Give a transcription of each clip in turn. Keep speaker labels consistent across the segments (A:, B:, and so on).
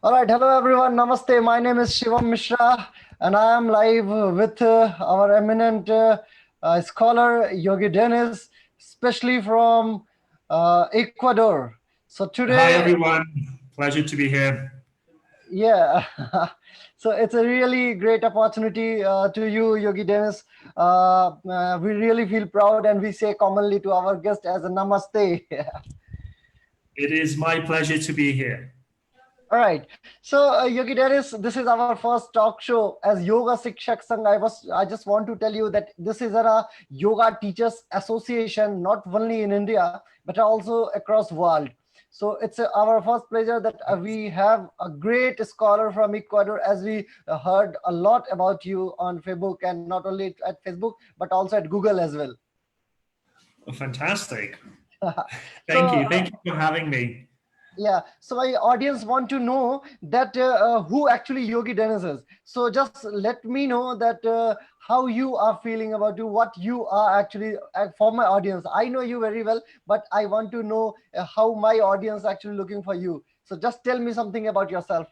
A: All right, hello everyone. Namaste. My name is Shivam Mishra, and I am live with our eminent scholar Yogi Dennis, especially from Ecuador. So
B: Hi,
A: today,
B: everyone. Pleasure to be here.
A: yeah, so it's a really great opportunity to you, Yogi Dennis. We really feel proud, and we say commonly to our guest as a namaste.
B: It is my pleasure to be here.
A: All right. So, Yogi Dennis, this is our first talk show as Yoga Sikshak Sangh. I just want to tell you that this is a yoga teachers association, not only in India but also across world. So it's our first pleasure that we have a great scholar from Ecuador, as we heard a lot about you on Facebook, and not only at Facebook but also at Google as well.
B: Fantastic. Thank
A: So
B: you. Thank you for having me.
A: yeah, so my audience want to know that who actually Yogi Dennis is. So just let me know that how you are feeling about you, what you are actually for my audience. I know you very well, but I want to know how my audience actually looking for you. So just tell me something about yourself.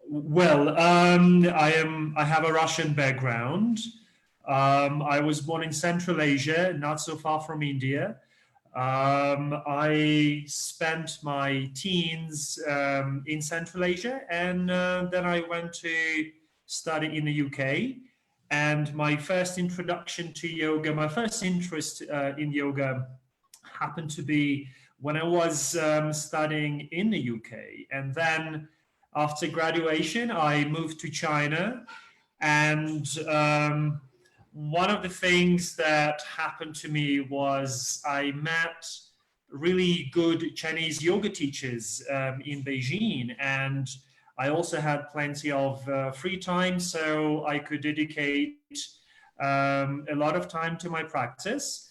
B: Well, I have a Russian background. I was born in Central Asia, not so far from India. I spent my teens in Central Asia, and then I went to study in the UK. And my first introduction to yoga, my first interest in yoga happened to be when I was studying in the UK. And then after graduation, I moved to China. And one of the things that happened to me was I met really good Chinese yoga teachers in Beijing. And I also had plenty of free time, so I could dedicate a lot of time to my practice.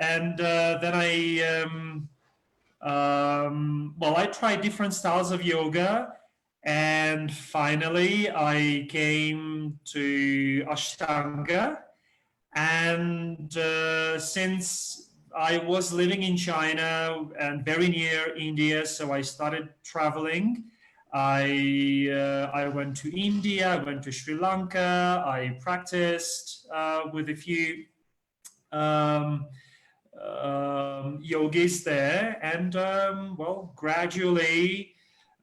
B: And then I tried different styles of yoga, and finally I came to Ashtanga. And since I was living in China and very near India, so I started traveling. I went to India, I went to Sri Lanka, I practiced with a few um, yogis there, and gradually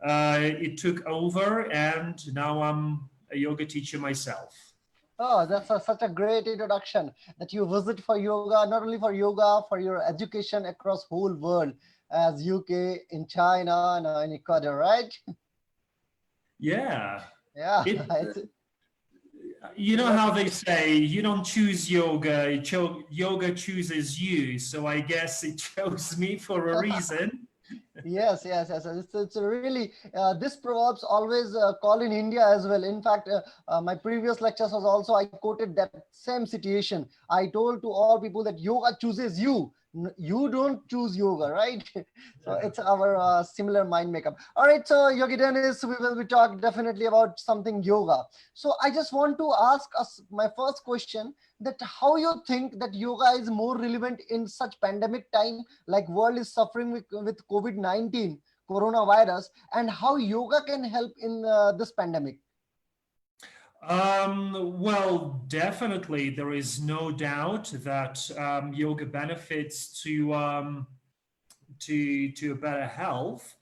B: it took over, and now I'm a yoga teacher myself.
A: Oh, that's such a great introduction that you visit for yoga, not only for yoga, for your education across whole world, as UK, in China, and in Ecuador, right?
B: Yeah,
A: Yeah,
B: it.
A: it's
B: You know
A: yes,
B: how they say you don't choose yoga; yoga chooses you. So I guess it chose me for a reason.
A: yes. It's a really this proverbs always call in India as well. In fact, my previous lectures was also I quoted that same situation. I told to all people that yoga chooses you. You don't choose yoga, right? So it's our similar mind makeup. All right, so Yogi Dennis, we will be talking definitely about something yoga. So I just want to ask us my first question, that how you think that yoga is more relevant in such pandemic time, like world is suffering with COVID-19 coronavirus, and how yoga can help in this pandemic.
B: Definitely, there is no doubt that yoga benefits to a better health.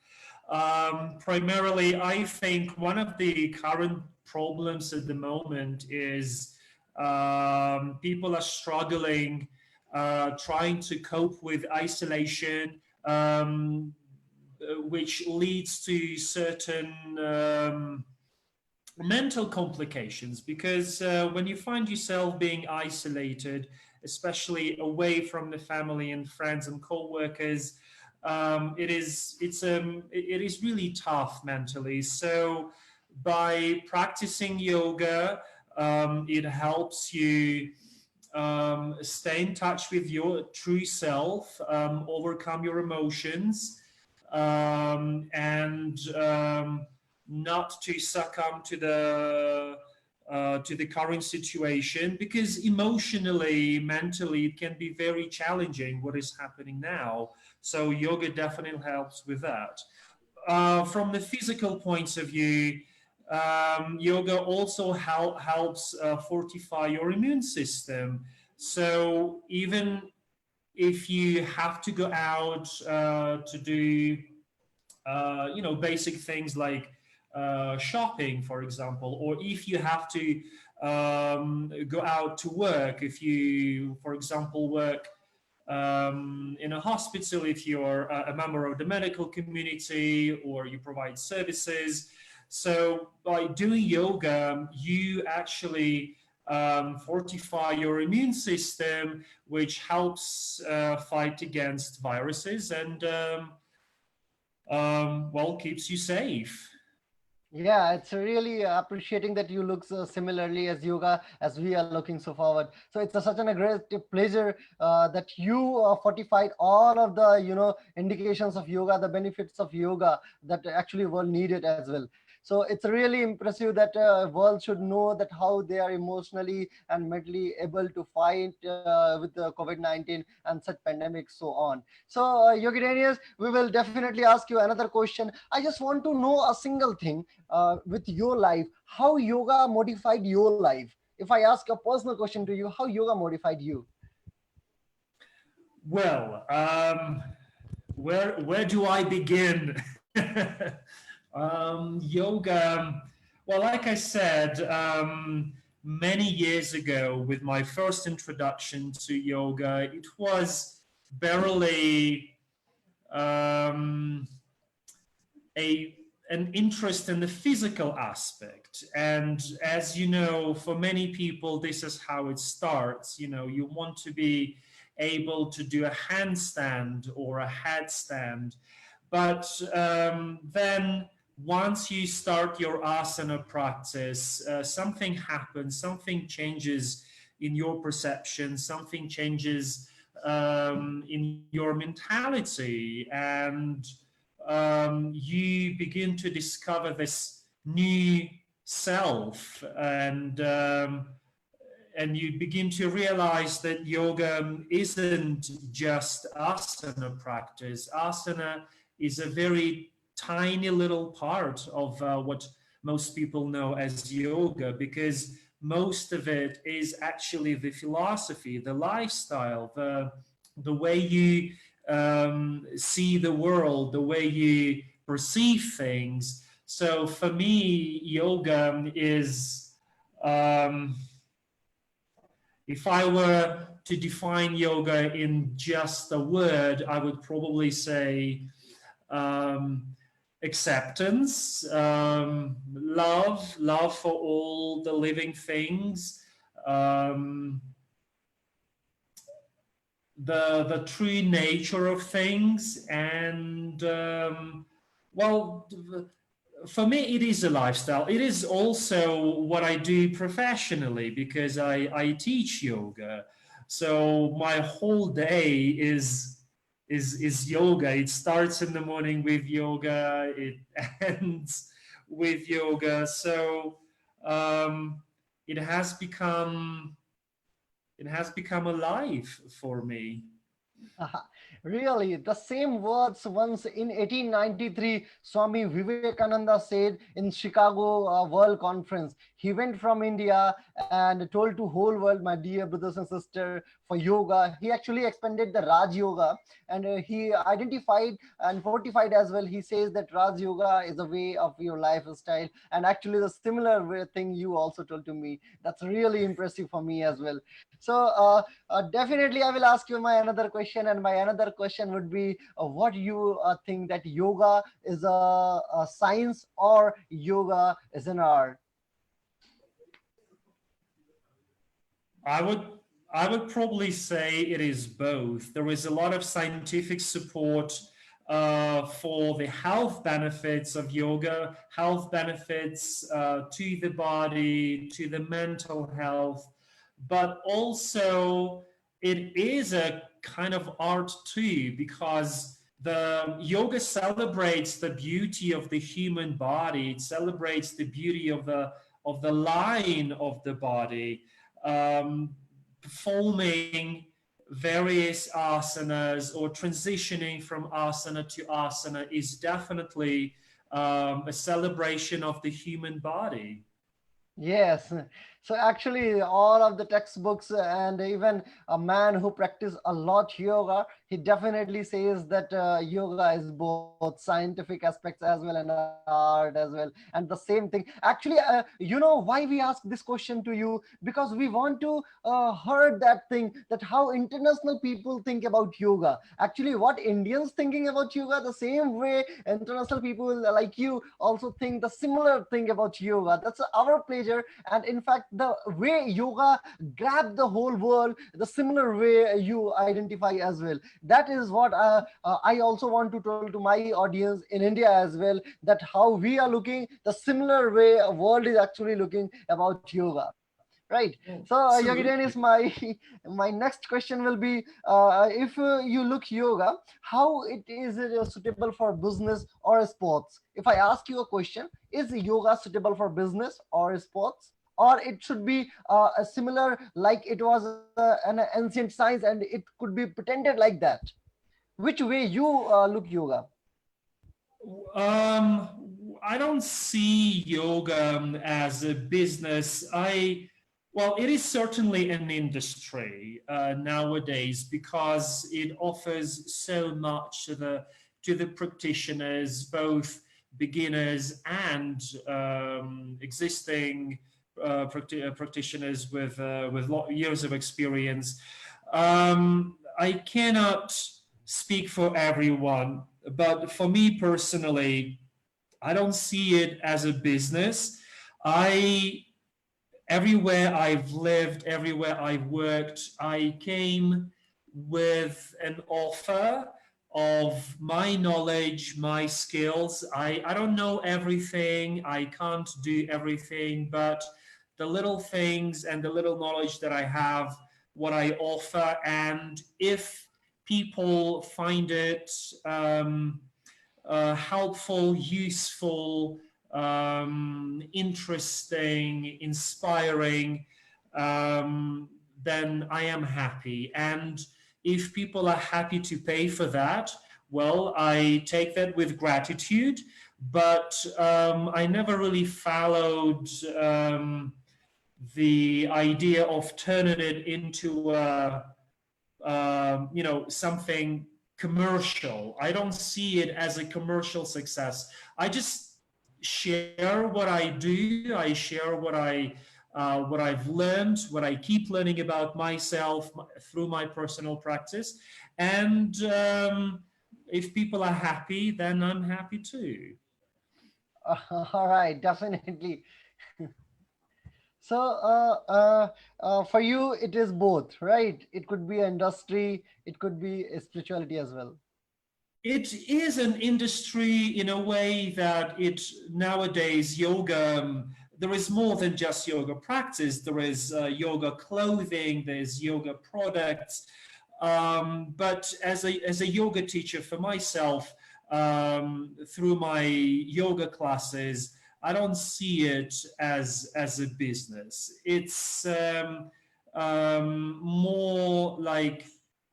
B: Primarily, I think one of the current problems at the moment is people are struggling, trying to cope with isolation, which leads to certain mental complications, because when you find yourself being isolated, especially away from the family and friends and co-workers, it is really tough mentally. So by practicing yoga, it helps you stay in touch with your true self, overcome your emotions, and not to succumb to the current situation, because emotionally, mentally, it can be very challenging what is happening now. So yoga definitely helps with that. from the physical point of view, yoga also helps fortify your immune system. So even if you have to go out to do basic things like shopping, for example, or if you have to go out to work, if you, for example, work in a hospital, if you're a member of the medical community or you provide services. So by doing yoga, you actually fortify your immune system, which helps fight against viruses and well, keeps you safe.
A: Yeah, it's really appreciating that you look so similarly as yoga as we are looking so forward. So it's such a great pleasure that you fortified all of the indications of yoga, the benefits of yoga that actually world needed as well. So it's really impressive that world should know that how they are emotionally and mentally able to fight with the COVID-19 and such pandemics so on. So Yogi Dennis, we will definitely ask you another question. I just want to know a single thing with your life, how yoga modified your life. If I ask a personal question to you, how yoga modified you?
B: Well, where do I begin? Yoga. Well, like I said, many years ago, with my first introduction to yoga, it was barely um, a an interest in the physical aspect. And as you know, for many people, this is how it starts. You know, you want to be able to do a handstand or a headstand. But then once you start your asana practice, something happens, something changes in your perception, something changes in your mentality, and you begin to discover this new self, and you begin to realize that yoga isn't just asana practice. Asana is a very tiny little part of what most people know as yoga, because most of it is actually the philosophy, the lifestyle, the way you see the world, the way you perceive things. So for me, yoga is, um, if I were to define yoga in just a word, I would probably say um, acceptance, love for all the living things, um, the true nature of things, and well, for me, it is a lifestyle. It is also what I do professionally, because I teach yoga. So my whole day is yoga. It starts in the morning with yoga. It ends with yoga. So um, it has become it has become a life for me.
A: Really, the same words once in 1893 Swami Vivekananda said in Chicago World Conference. He went from India and told to whole world, my dear brothers and sisters, for yoga. He actually expanded the Raj Yoga, and he identified and fortified as well. He says that Raj Yoga is a way of your lifestyle, and actually the similar thing you also told to me. That's really impressive for me as well. So definitely, I will ask you my another question, and my another question would be, what you think that yoga is a science or yoga is an art?
B: I would I would probably say it is both. There is a lot of scientific support for the health benefits of yoga, health benefits to the body, to the mental health, but also it is a kind of art too, because the yoga celebrates the beauty of the human body. It celebrates the beauty of the line of the body, um, performing various asanas or transitioning from asana to asana is definitely a celebration of the human body.
A: Yes. So actually, all of the textbooks and even a man who practice a lot yoga, he definitely says that yoga is both scientific aspects as well and art as well. And the same thing. Actually, why we ask this question to you? Because we want to heard that thing, that how international people think about yoga. Actually, what Indians thinking about yoga, the same way international people like you also think the similar thing about yoga. That's our pleasure. And in fact, the way yoga grabbed the whole world, the similar way you identify as well. That is what I also want to tell to my audience in India as well, that how we are looking the similar way world is actually looking about yoga. Right. So,
B: Oh,
A: Yogi Dennis,
B: absolutely.
A: my my next question will be: if you look yoga, how it is it suitable for business or sports? If I ask you a question, is yoga suitable for business or sports, or it should be a similar like it was an ancient science and it could be pretended like that? Which way you look yoga?
B: Um, I don't see yoga as a business. Well, it is certainly an industry nowadays because it offers so much to the practitioners, both beginners and existing practitioners with years of experience. I cannot speak for everyone, but for me personally, I don't see it as a business. I Everywhere I've lived, everywhere I've worked, I came with an offer of my knowledge, my skills. I don't know everything, I can't do everything, but the little things and the little knowledge that I have, what I offer, and if people find it helpful, useful, interesting, inspiring, then I am happy. And if people are happy to pay for that, well, I take that with gratitude. But I never really followed the idea of turning it into something commercial. I don't see it as a commercial success. I just share what I do. I share what I've learned, what I keep learning about myself through my personal practice, and if people are happy, then I'm happy too.
A: All right, definitely. So, for you, it is both, right? It could be industry, it could be a spirituality as well.
B: It is an industry in a way that it nowadays yoga. There is more than just yoga practice. There is yoga clothing. There's yoga products. But as a yoga teacher for myself, through my yoga classes, I don't see it as a business. It's more like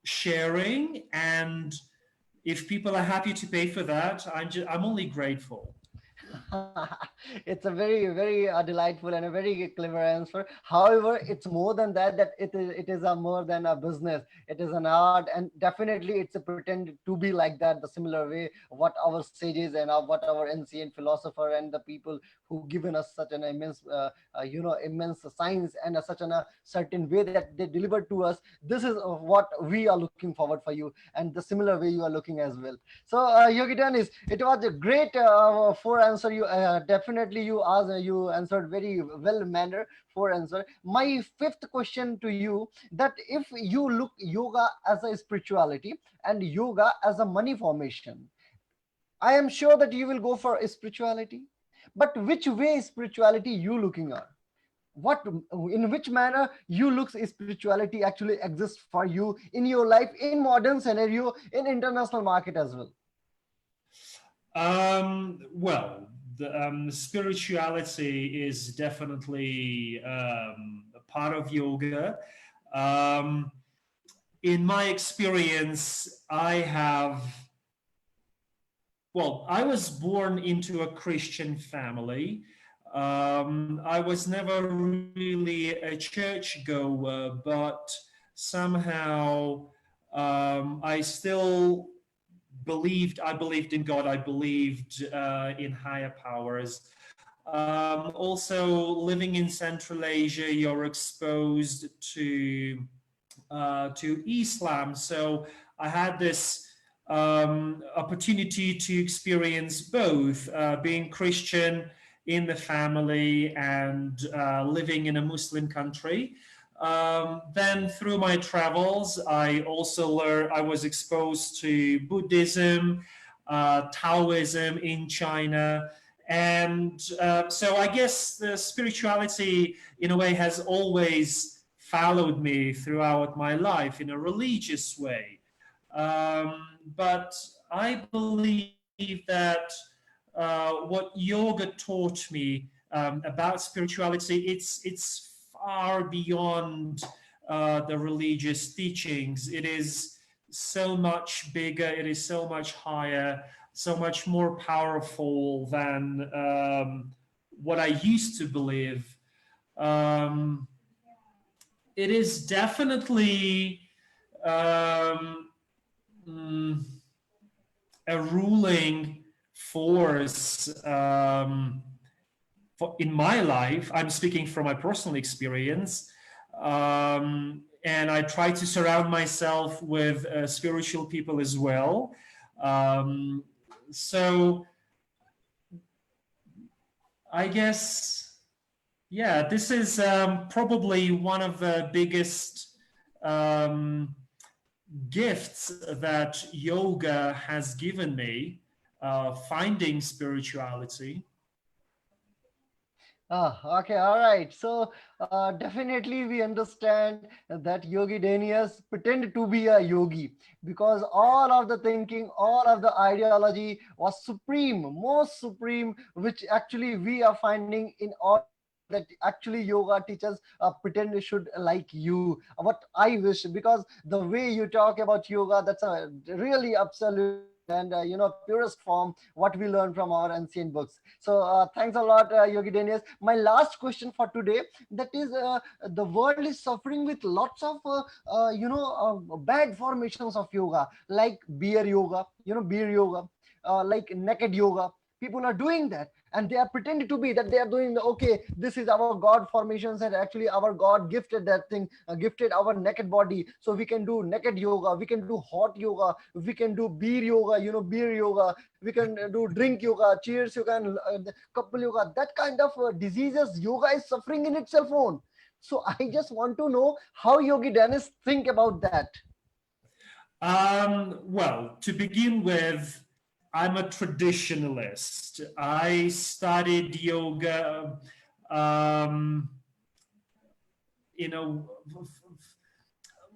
B: sharing, and if people are happy to pay for that, I'm only grateful.
A: It's a very, very delightful and a very clever answer. However, it's more than that. That it is a more than a business. It is an art, and definitely it's a pretend to be like that. The similar way what our sages and what our ancient philosopher and the people who given us such an immense, immense science and such a certain way that they delivered to us. This is what we are looking forward for you, and the similar way you are looking as well. So, Yogi Dennis, it was a great for answer. You definitely you answered very well manner for answer. My fifth question to you: that if you look yoga as a spirituality and yoga as a money formation, I am sure that you will go for spirituality. But which way spirituality you looking at? What, in which manner you looks spirituality actually exists for you in your life in modern scenario in international market as well?
B: Well, spirituality is definitely a part of yoga. Um, in my experience, I was born into a Christian family. I was never really a churchgoer, but somehow I believed in God, I believed in higher powers. Also, living in Central Asia, you're exposed to Islam. So I had this opportunity to experience both being Christian in the family and living in a Muslim country. Then through my travels, I was exposed to Buddhism, Taoism in China. And so I guess the spirituality, in a way, has always followed me throughout my life in a religious way. But I believe that what yoga taught me about spirituality, it's far beyond the religious teachings. It is so much bigger, it is so much higher, so much more powerful than what I used to believe. Um, it is definitely um, mm, a ruling force in my life. I'm speaking from my personal experience. And I try to surround myself with spiritual people as well. Um, so I guess, yeah, this is probably one of the biggest um, gifts that yoga has given me, finding spirituality.
A: Ah, okay, all right. So definitely we understand that Yogi Denius pretended to be a yogi because all of the thinking, all of the ideology was supreme, most supreme, which actually we are finding in all yoga, that actually yoga teachers pretend should like you. What I wish, because the way you talk about yoga, that's a really absolute and purest form what we learn from our ancient books. So thanks a lot, Yogi Denius. My last question for today, that is, the world is suffering with lots of bad formations of yoga, like beer yoga, beer yoga, like naked yoga. People are doing that, and they are pretending to be that they are doing okay, this is our god formations, and actually our god gifted that thing, gifted our naked body, so we can do naked yoga, we can do hot yoga, we can do beer yoga, beer yoga, we can do drink yoga, cheers yoga, and couple yoga. That kind of diseases yoga is suffering in itself own. So I just want to know how Yogi Dennis think about that.
B: Well, to begin with, I'm a traditionalist. I studied yoga, um, you know,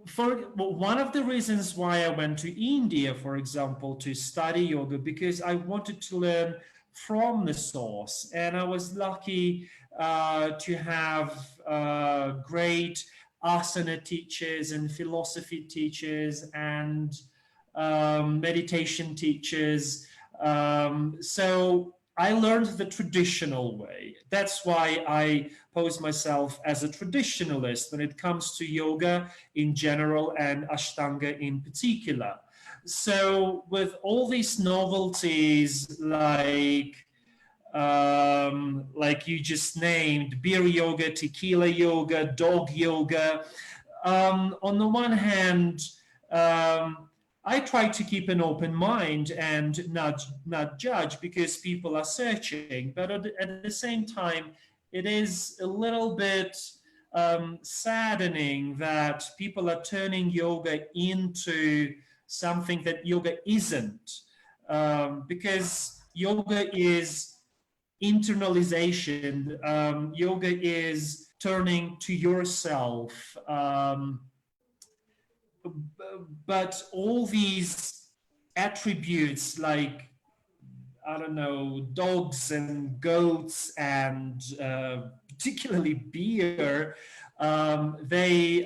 B: for one of the reasons why I went to India, for example, to study yoga, because I wanted to learn from the source, and I was lucky to have great asana teachers and philosophy teachers and meditation teachers. So I learned the traditional way. That's why I pose myself as a traditionalist when it comes to yoga in general and Ashtanga in particular. So, with all these novelties like you just named, beer yoga, tequila yoga, dog yoga, on the one hand, um, I try to keep an open mind and not judge because people are searching. But at the same time, it is a little bit saddening that people are turning yoga into something that yoga isn't, because yoga is internalization. Yoga is turning to yourself. But all these attributes like I don't know, dogs and goats and particularly beer, they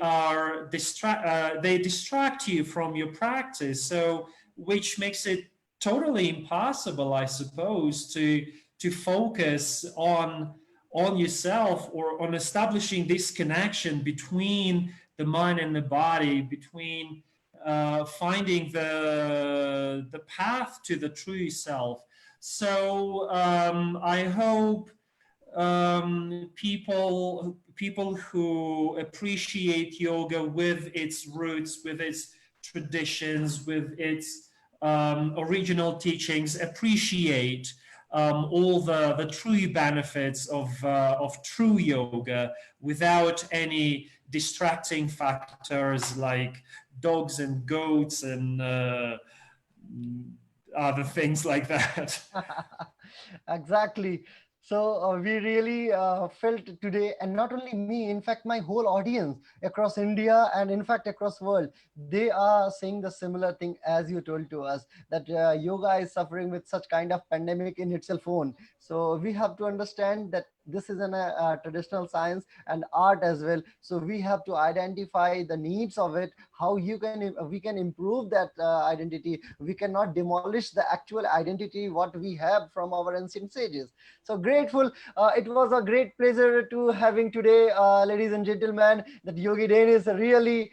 B: distract you from your practice. So which makes it totally impossible, I suppose, to focus on yourself or on establishing this connection between the mind and the body, between finding the path to the true self. So I hope people who appreciate yoga with its roots, with its traditions, with its original teachings, appreciate all the true benefits of true yoga without any distracting factors like dogs and goats and other things like that.
A: Exactly. So we really felt today, and not only me, in fact, my whole audience across India and in fact across world, they are saying the similar thing as you told to us, that yoga is suffering with such kind of pandemic in itself own. So we have to understand that this is an traditional science and art as well. So we have to identify the needs of it, how we can improve that identity. We cannot demolish the actual identity what we have from our ancient sages. So grateful. It was a great pleasure to having today, ladies and gentlemen, that Yogi Dennis really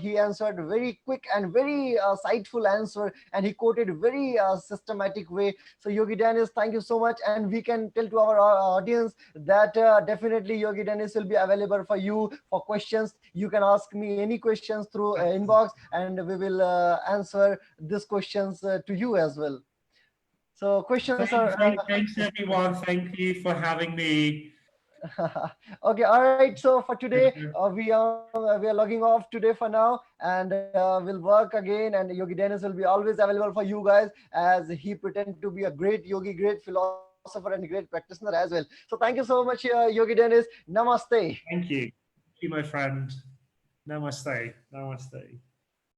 A: he answered very quick and very insightful answer, and he quoted very systematic way. So Yogi Dennis, thank you so much, and we can tell to our audience that definitely Yogi Dennis will be available for you for questions. You can ask me any questions through inbox, and we will answer these questions to you as well. So questions are
B: Thanks everyone. Thank you for having me.
A: okay. All right. So for today, we are logging off today for now, and we'll work again. And Yogi Dennis will be always available for you guys, as he pretend to be a great yogi, great philosopher, and great practitioner as well. So thank you so much, Yogi Dennis. Namaste.
B: Thank you. Thank you, my friend. Namaste. Namaste.